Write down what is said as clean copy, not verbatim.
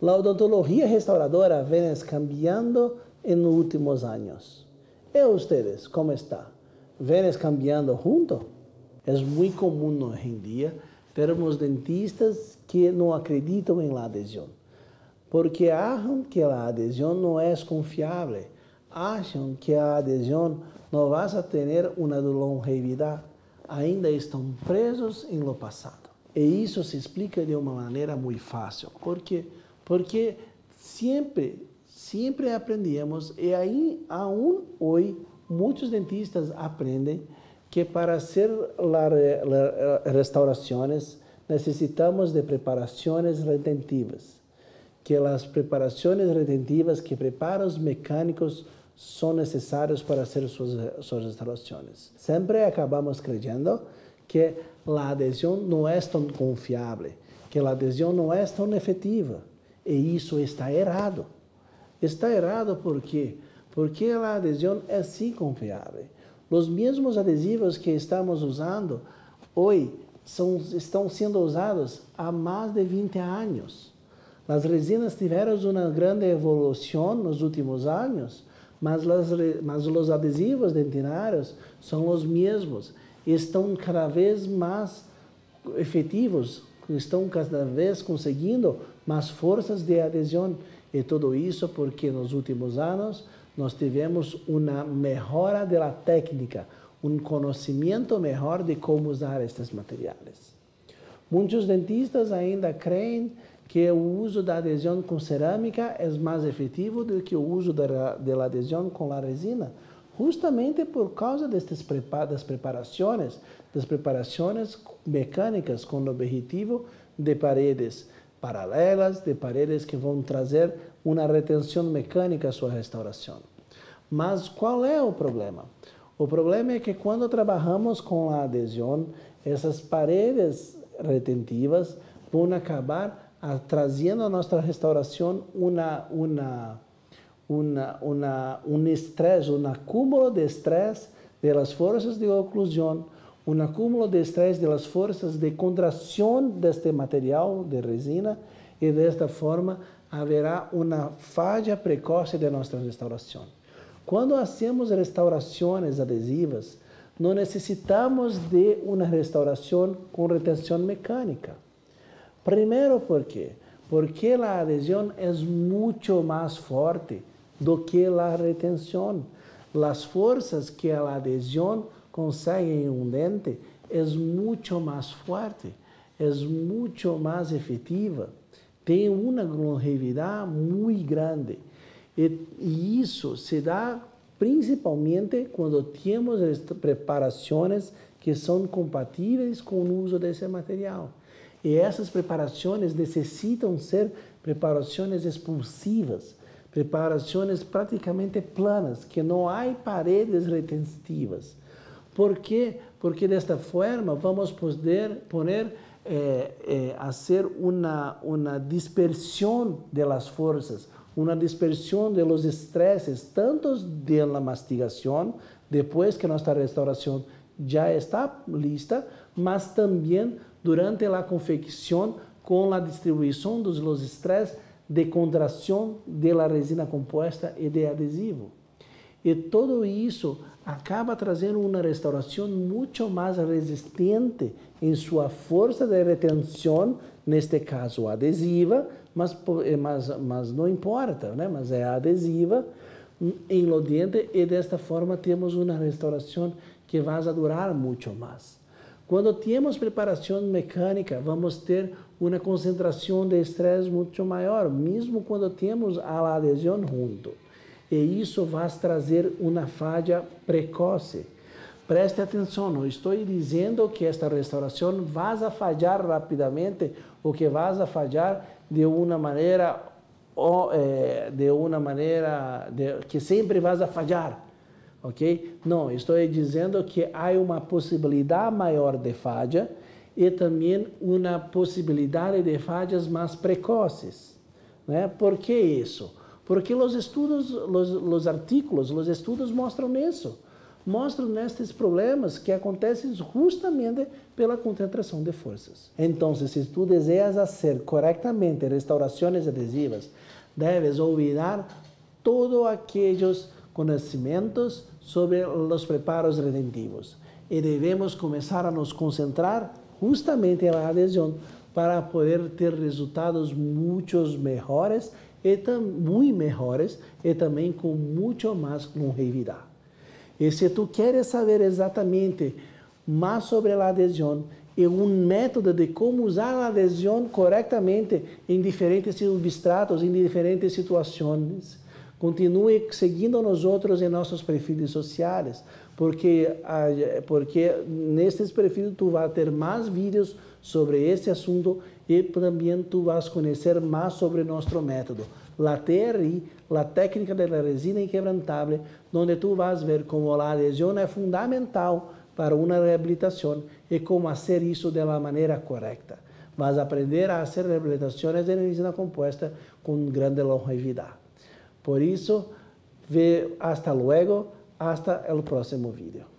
La odontología restauradora viene cambiando en los últimos años. ¿Y ustedes cómo está? ¿Vienen cambiando junto? Es muy común hoy en día termos dentistas que no acreditan en la adhesión, porque acham que la adhesión no es confiable, acham que a adhesión no vas a tener una longevidad, ainda estão presos em lo passado. E isso se explica de uma maneira muito fácil. Por quê? Porque sempre aprendemos, e aí, aún hoje, muitos dentistas aprendem que para hacer las restauraciones necesitamos de preparaciones retentivas, que las preparaciones retentivas, que preparos mecánicos son necesarios para hacer sus restauraciones. Siempre acabamos creyendo que la adhesión no es tan confiable, que la adhesión no es tan efectiva, y eso está errado. Está errado ¿por qué? Porque la adhesión es sí confiable. Os mesmos adesivos que estamos usando hoje estão sendo usados há mais de 20 anos. As resinas tiveram uma grande evolução nos últimos anos, mas os adesivos dentários são os mesmos. Estão cada vez mais efetivos, estão cada vez conseguindo mais forças de adesão. E tudo isso porque nos últimos anos nós tivemos uma melhora da técnica, conhecimento melhor de como usar estes materiais. Muitos dentistas ainda creem que o uso da adesão com cerâmica é mais efetivo do que o uso da adesão com a resina, justamente por causa das preparações mecânicas com o objetivo de paredes paralelas, de paredes que vão trazer uma retenção mecânica à sua restauração. Mas qual é o problema? O problema é que quando trabalhamos com a adesão, essas paredes retentivas vão acabar trazendo à nossa restauração estresse, um acúmulo de estresse das forças de oclusão, um acúmulo de estresse das forças de contração deste material de resina, e desta forma haverá uma falha precoce de nossa restauração. Quando hacemos restaurações adesivas, não necessitamos de uma restauração com retenção mecânica. Primeiro, por quê? Porque a adesão é muito mais forte do que a retenção. As forças que a adesão consegue em um dente é muito mais forte, é muito mais efetiva, tem uma longevidade muito grande. E isso se dá principalmente quando temos preparações que são compatíveis com o uso desse material. E essas preparações necessitam ser preparações expulsivas, preparações praticamente planas, que não há paredes retentivas. Por quê? Porque desta forma vamos poder fazer uma dispersão das forças, uma dispersão dos estresses, tanto da mastigação, depois que nossa restauração já está lista, mas também durante a confecção com a distribuição dos estresses de contração da resina composta e de adesivo. E tudo isso acaba trazendo uma restauração muito mais resistente em sua força de retenção, neste caso adesiva, mas não importa, né? Mas é adesiva em lo dente, e desta forma temos uma restauração que vai durar muito mais. Quando temos preparação mecânica, vamos ter uma concentração de estresse muito maior, mesmo quando temos a adesão junto. E isso vai trazer uma falha precoce. Preste atenção, não estou dizendo que esta restauração vai falhar rapidamente ou que vai falhar de uma maneira que sempre vai falhar, ok? Não, estou dizendo que há uma possibilidade maior de falha e também uma possibilidade de falhas mais precoces, né? Por que isso? Porque os estudos, os artículos, os estudos mostram isso. mostram estes problemas que acontecem justamente pela concentração de forças. Então, se tu desejas fazer corretamente restaurações adesivas, deves olvidar todos aqueles conhecimentos sobre os preparos retentivos. E devemos começar a nos concentrar justamente na adesão para poder ter resultados muito melhores e também com muito mais longevidade. E se tu queres saber exatamente mais sobre a adesão e um método de como usar a adesão corretamente em diferentes substratos, em diferentes situações, continue seguindo nós outros em nossos perfis sociais, porque nestes perfis tu vai ter mais vídeos sobre esse assunto e também tu vas conhecer mais sobre nosso método, a TRI, a técnica da resina inquebrantável, onde tu vas ver como a adesão é fundamental para uma reabilitação e como fazer isso de uma maneira correta. Vas aprender a fazer reabilitações de resina composta com grande longevidade. Por isso, hasta luego, hasta el próximo vídeo.